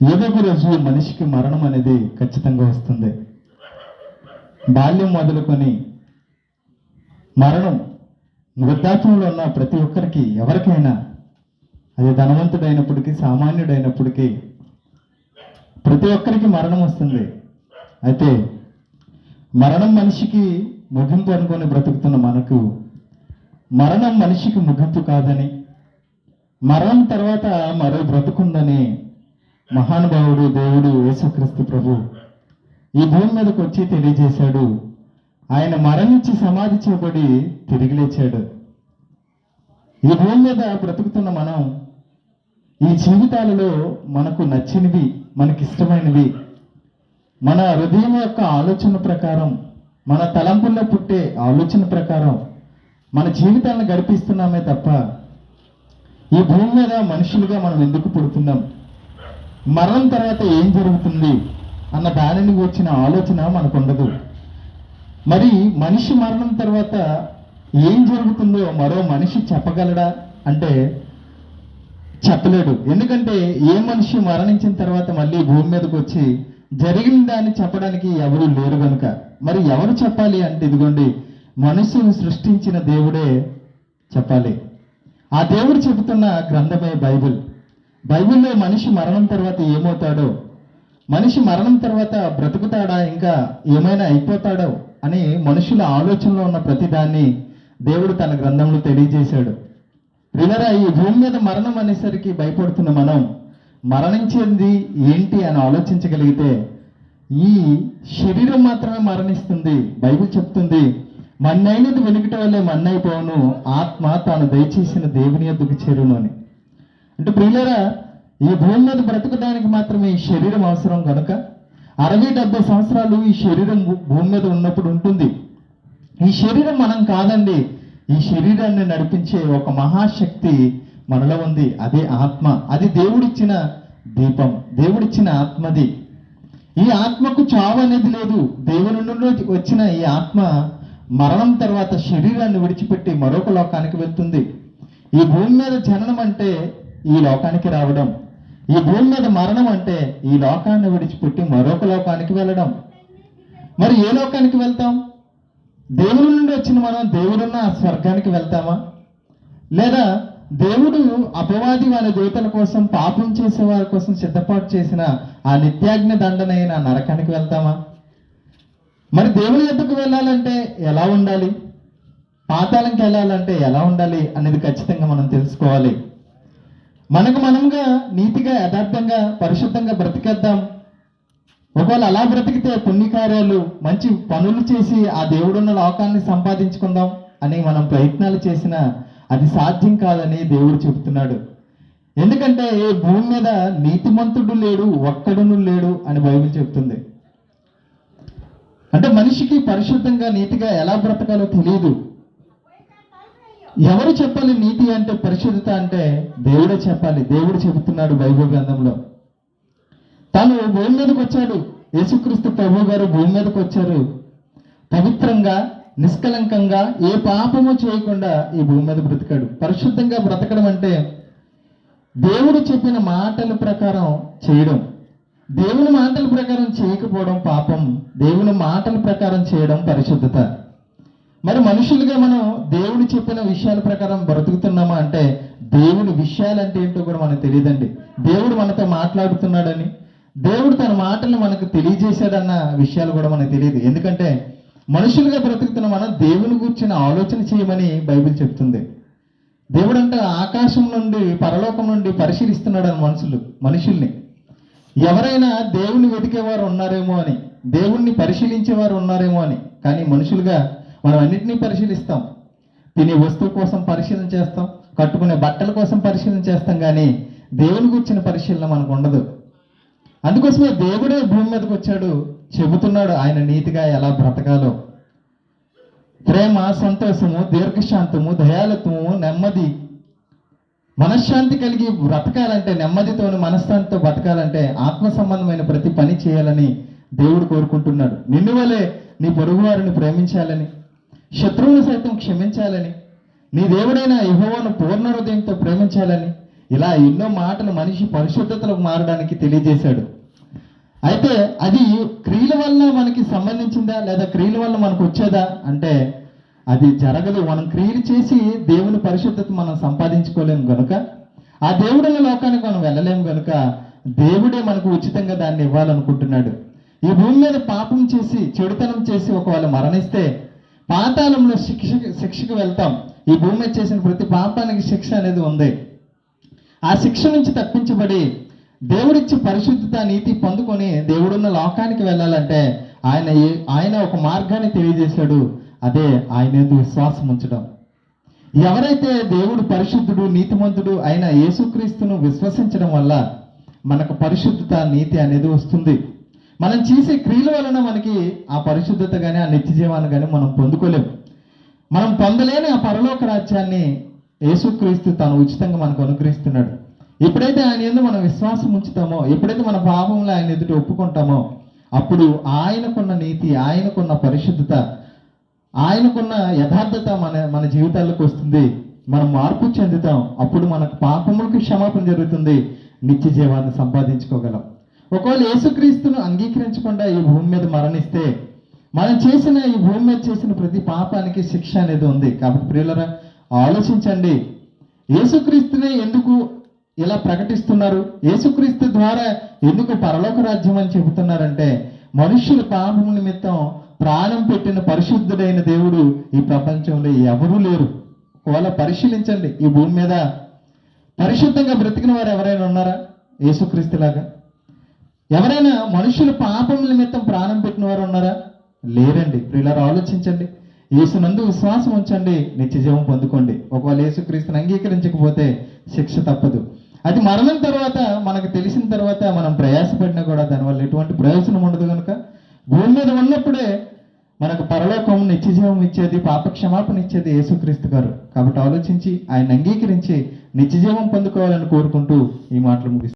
ఏదో ఒక రోజు మనిషికి మరణం అనేది ఖచ్చితంగా వస్తుంది. బాల్యం మొదలుకొని మరణం వృద్ధాప్యంలో ఉన్న ప్రతి ఒక్కరికి, ఎవరికైనా, అది ధనవంతుడైనప్పటికీ సామాన్యుడైనప్పటికీ ప్రతి ఒక్కరికి మరణం వస్తుంది. అయితే మరణం మనిషికి ముగింపు అనుకొని బ్రతుకుతున్న మనకు మరణం మనిషికి ముగింపు కాదని, మరణం తర్వాత మరో బ్రతుకుందని మహానుభావుడు దేవుడు యేసుక్రీస్తు ప్రభు ఈ భూమి మీదకి వచ్చి తెలియజేశాడు. ఆయన మరణించి సమాధి చేయబడి తిరిగి లేచాడు. ఈ భూమి మీద బ్రతుకుతున్న మనం ఈ జీవితాలలో మనకు నచ్చినవి, మనకిష్టమైనవి, మన హృదయం యొక్క ఆలోచన ప్రకారం, మన తలంపుల్లో పుట్టే ఆలోచన ప్రకారం మన జీవితాలను గడిపిస్తున్నామే తప్ప ఈ భూమి మీద మనుషులుగా మనం ఎందుకు పుడుతున్నాం, మరణం తర్వాత ఏం జరుగుతుంది అన్న దానిని వచ్చిన ఆలోచన మనకు ఉండదు. మరి మనిషి మరణం తర్వాత ఏం జరుగుతుందో మరో మనిషి చెప్పగలడా అంటే చెప్పలేడు. ఎందుకంటే ఏ మనిషి మరణించిన తర్వాత మళ్ళీ భూమి మీదకి వచ్చి జరిగిన దాన్ని చెప్పడానికి ఎవరు లేరు కనుక మరి ఎవరు చెప్పాలి అంటే ఇదిగోండి, మనుషుని సృష్టించిన దేవుడే చెప్పాలి. ఆ దేవుడు చెబుతున్న గ్రంథమే బైబిల్. బైబిల్లో మనిషి మరణం తర్వాత ఏమవుతాడో, మనిషి మరణం తర్వాత బ్రతుకుతాడా, ఇంకా ఏమైనా అయిపోతాడో అని మనుషుల ఆలోచనలో ఉన్న ప్రతిదాన్ని దేవుడు తన గ్రంథంలో తెలియజేశాడు. ప్రియులారా, ఈ భూమి మీద మరణం అనేసరికి భయపడుతున్న మనం మరణించేది ఏంటి అని ఆలోచించగలిగితే ఈ శరీరం మాత్రమే మరణిస్తుంది. బైబిల్ చెప్తుంది, మన్నైనది వెనుకట వల్లే మన్నైపోవును, ఆత్మ తాను దయచేసిన దేవుని యొద్దకు చేరును అని. అంటే ప్రియులారా, ఈ భూమి మీద బ్రతకడానికి మాత్రమే ఈ శరీరం అవసరం కనుక 60-70 సంవత్సరాలు ఈ శరీరం భూమి మీద ఉన్నప్పుడు ఉంటుంది. ఈ శరీరం మనం కాదండి, ఈ శరీరాన్ని నడిపించే ఒక మహాశక్తి మనలో ఉంది. అదే ఆత్మ. అది దేవుడిచ్చిన దీపం, దేవుడిచ్చిన ఆత్మది. ఈ ఆత్మకు చావు అనేది లేదు. దేవుని నుండి వచ్చిన ఈ ఆత్మ మరణం తర్వాత శరీరాన్ని విడిచిపెట్టి మరొక లోకానికి వెళ్తుంది. ఈ భూమి మీద జననం అంటే ఈ లోకానికి రావడం, ఈ భూమి మీద మరణం అంటే ఈ లోకాన్ని విడిచిపెట్టి మరొక లోకానికి వెళ్ళడం. మరి ఏ లోకానికి వెళ్తాం? దేవుని నుండి వచ్చిన మనం దేవుడున్న ఆ స్వర్గానికి వెళ్తామా, లేదా దేవుడు అపవాది వారి దూతల కోసం, పాపం చేసే వారి కోసం సిద్ధపాటు చేసిన ఆ నిత్యాగ్ని దండనైన నరకానికి వెళ్తామా? మరి దేవుని యొద్దకు వెళ్ళాలంటే ఎలా ఉండాలి, పాతాళంకి వెళ్ళాలంటే ఎలా ఉండాలి అనేది ఖచ్చితంగా మనం తెలుసుకోవాలి. మనకు మనంగా నీతిగా, యథార్థంగా, పరిశుద్ధంగా బ్రతికేద్దాం. ఒకవేళ అలా బ్రతికితే పుణ్యకార్యాలు, మంచి పనులు చేసి ఆ దేవుడున్న లోకాన్ని సంపాదించుకుందాం అని మనం ప్రయత్నాలు చేసినా అది సాధ్యం కాదని దేవుడు చెబుతున్నాడు. ఎందుకంటే భూమి మీద నీతిమంతుడు లేడు, ఒక్కడును లేడు అని బైబిల్ చెప్తుంది. అంటే మనిషికి పరిశుద్ధంగా, నీతిగా ఎలా బ్రతకాలో తెలియదు. ఎవరు చెప్పాలి నీతి అంటే, పరిశుద్ధత అంటే? దేవుడే చెప్పాలి. దేవుడు చెబుతున్నాడు బైబిల్ గ్రంథంలో. తాను భూమి మీదకి వచ్చాడు, యేసుక్రీస్తు ప్రభు గారు భూమి మీదకి వచ్చారు. పవిత్రంగా, నిష్కలంకంగా, ఏ పాపము చేయకుండా ఈ భూమి మీద బ్రతికాడు. పరిశుద్ధంగా బ్రతకడం అంటే దేవుడు చెప్పిన మాటల ప్రకారం చేయడం. దేవుని మాటల ప్రకారం చేయకపోవడం పాపం, దేవుని మాటల ప్రకారం చేయడం పరిశుద్ధత. మరి మనుషులుగా మనం దేవుడు చెప్పిన విషయాల ప్రకారం బ్రతుకుతున్నామా అంటే దేవుని విషయాలంటే ఏంటో కూడా మనకు తెలియదండి. దేవుడు మనతో మాట్లాడుతున్నాడని, దేవుడు తన మాటలను మనకు తెలియజేశాడన్న విషయాలు కూడా మనకు తెలియదు. ఎందుకంటే మనుషులుగా బ్రతుకుతున్న మనం దేవుని గురించిన ఆలోచన చేయమని బైబిల్ చెప్తుంది. దేవుడు అంటే ఆకాశం నుండి, పరలోకం నుండి పరిశీలిస్తున్నాడు మనుషుల్ని. ఎవరైనా దేవుణ్ణి వెతికేవారు ఉన్నారేమో అని, దేవుణ్ణి పరిశీలించేవారు ఉన్నారేమో అని. కానీ మనుషులుగా మనం అన్నింటినీ పరిశీలిస్తాం. తినే వస్తువు కోసం పరిశీలన చేస్తాం, కట్టుకునే బట్టల కోసం పరిశీలన చేస్తాం, కానీ దేవుని గురించిన పరిశీలన మనకు ఉండదు. అందుకోసమే దేవుడే భూమి మీదకి వచ్చాడు, చెబుతున్నాడు ఆయన నీతిగా ఎలా బ్రతకాలో. ప్రేమ, సంతోషము, దీర్ఘశాంతము, దయాళత్వము, నెమ్మది, మనశ్శాంతి కలిగి బ్రతకాలంటే, నెమ్మదితోని మనశ్శాంతితో బ్రతకాలంటే ఆత్మ సంబంధమైన ప్రతి పని చేయాలని దేవుడు కోరుకుంటున్నాడు. నిన్ను వలె నీ పొరుగు వారిని ప్రేమించాలని, శత్రువులు సైతం క్షమించాలని, నీ దేవుడైన యెహోవాను పూర్ణ హృదయంతో ప్రేమించాలని, ఇలా ఎన్నో మాటలు మనిషి పరిశుద్ధతలకు మారడానికి తెలియజేశాడు. అయితే అది క్రియల వల్ల మనకి సంబంధించిందా లేదా క్రియల వల్ల మనకు వచ్చేదా అంటే అది జరగదు. మనం క్రియలు చేసి దేవుని పరిశుద్ధత మనం సంపాదించుకోలేము కనుక, ఆ దేవుడున్న లోకానికి మనం వెళ్ళలేము కనుక దేవుడే మనకు ఉచితంగా దాన్ని ఇవ్వాలనుకుంటున్నాడు. ఈ భూమి మీద పాపం చేసి చెడుతనం చేసి ఒకవేళ మరణిస్తే పాతాళంలో శిక్షకు వెళ్తాం. ఈ భూమి మీద చేసిన ప్రతి పాపానికి శిక్ష అనేది ఉంది. ఆ శిక్ష నుంచి తప్పించబడి దేవుడిచ్చి పరిశుద్ధత నీతి పొందుకొని దేవుడున్న లోకానికి వెళ్ళాలంటే ఆయన ఒక మార్గాన్ని తెలియజేశాడు. అదే ఆయన యందు విశ్వాసం ఉంచడం. ఎవరైతే దేవుడు పరిశుద్ధుడు నీతిమంతుడు అయిన యేసుక్రీస్తును విశ్వసించడం వల్ల మనకు పరిశుద్ధత నీతి అనేది వస్తుంది. మనం చేసే క్రియల వలన మనకి ఆ పరిశుద్ధత కానీ ఆ నిత్య జీవాన్ని కానీ మనం పొందుకోలేము. మనం పొందలేని ఆ పరలోక రాజ్యాన్ని యేసుక్రీస్తు తాను ఉచితంగా మనకు అనుగ్రహిస్తున్నాడు. ఎప్పుడైతే ఆయన యందు మనం విశ్వాసం ఉంచుతామో, ఎప్పుడైతే మన పాపంలో ఆయన ఎదుట ఒప్పుకుంటామో, అప్పుడు ఆయనకున్న నీతి, ఆయనకున్న పరిశుద్ధత, ఆయనకున్న యథార్థత మన జీవితాల్లోకి వస్తుంది. మనం మార్పు చెందుతాం. అప్పుడు మనకు పాపములకు క్షమాపణ జరుగుతుంది. నిత్య జీవాన్ని సంపాదించుకోగలం. ఒకవేళ యేసుక్రీస్తును అంగీకరించకుండా ఈ భూమి మీద మరణిస్తే మనం చేసిన ఈ భూమి మీద చేసిన ప్రతి పాపానికి శిక్ష అనేది ఉంది. కాబట్టి ప్రియులారా, ఆలోచించండి. యేసుక్రీస్తునే ఎందుకు ఇలా ప్రకటిస్తున్నారు? యేసుక్రీస్తు ద్వారా ఎందుకు పరలోక రాజ్యం అని చెబుతున్నారంటే, మనుష్యుల పాపం నిమిత్తం ప్రాణం పెట్టిన పరిశుద్ధుడైన దేవుడు ఈ ప్రపంచంలో ఎవరూ లేరు. ఒకవేళ పరిశీలించండి, ఈ భూమి మీద పరిశుద్ధంగా బ్రతికిన వారు ఎవరైనా ఉన్నారా? యేసుక్రీస్తులాగా ఎవరైనా మనుషుల పాపం నిమిత్తం ప్రాణం పెట్టిన వారు ఉన్నారా? లేరండి. ప్రియులారా, ఆలోచించండి. యేసునందు విశ్వాసం ఉంచండి, నిత్య జీవం పొందుకోండి. ఒకవేళ యేసుక్రీస్తుని అంగీకరించకపోతే శిక్ష తప్పదు. అది మరణం తర్వాత మనకు తెలిసిన తర్వాత మనం ప్రయాసపడినా కూడా దానివల్ల ఎటువంటి ప్రయోజనం ఉండదు. కనుక భూమి మీద ఉన్నప్పుడే మనకు పరలోకం నిత్య జీవం ఇచ్చేది, పాప క్షమాపణ ఇచ్చేది యేసుక్రీస్తు గారు. కాబట్టి ఆలోచించి ఆయన అంగీకరించి నిత్య జీవం పొందుకోవాలని కోరుకుంటూ ఈ మాటలు ముగిస్తాను.